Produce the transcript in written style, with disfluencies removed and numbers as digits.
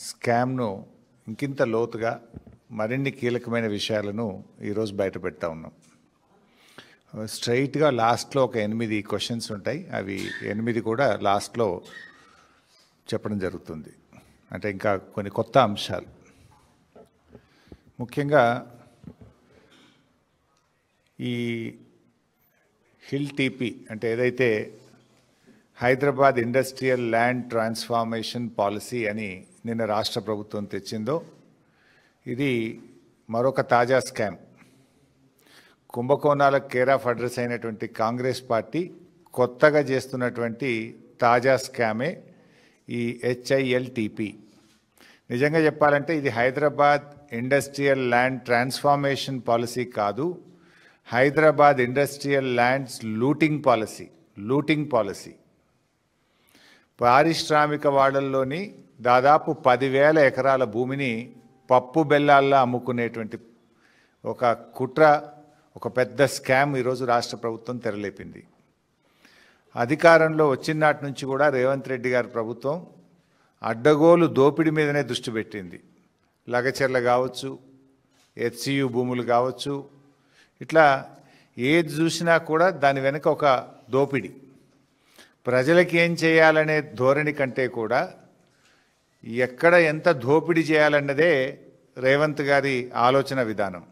స్కామ్ను ఇంకింత లోతుగా మరిన్ని కీలకమైన విషయాలను ఈరోజు బయటపెడతా ఉన్నాం. స్ట్రైట్గా లాస్ట్లో ఒక 8 క్వశ్చన్స్ ఉంటాయి. అవి 8 కూడా లాస్ట్లో చెప్పడం జరుగుతుంది. అంటే ఇంకా కొన్ని కొత్త అంశాలు, ముఖ్యంగా ఈ హిల్ టీపీ అంటే ఏదైతే Hyderabad industrial land transformation policy అని నిన్న రాష్ట్ర ప్రభుత్వం తెచ్చిందో, ఇది మరొక తాజా స్కామ్. కుంభకోణాలకు కేర్ ఆఫ్ అడ్రస్ అయినటువంటి కాంగ్రెస్ పార్టీ కొత్తగా చేస్తున్నటువంటి తాజా స్కామే ఈ HILTP. నిజంగా చెప్పాలంటే ఇది Hyderabad industrial land transformation policy కాదు, Hyderabad industrial lands looting policy. పారిశ్రామిక వాడల్లోని దాదాపు 10,000 ఎకరాల భూమిని పప్పు బెల్లాల్లా అమ్ముకునేటువంటి ఒక కుట్ర, ఒక పెద్ద స్కామ్ ఈరోజు రాష్ట్ర ప్రభుత్వం తెరలేపింది. అధికారంలో వచ్చినాటి నుంచి కూడా రేవంత్ రెడ్డి గారి ప్రభుత్వం అడ్డగోలు దోపిడీ మీదనే దృష్టి పెట్టింది. లగచెర్ల కావచ్చు, HCU భూములు కావచ్చు, ఇట్లా ఏది చూసినా కూడా దాని వెనుక ఒక దోపిడీ. ప్రజలకి ఏం చేయాలనే ధోరణి కంటే కూడా ఎక్కడ ఎంత దోపిడీ చేయాలన్నదే రేవంత్ గారి ఆలోచన విధానం.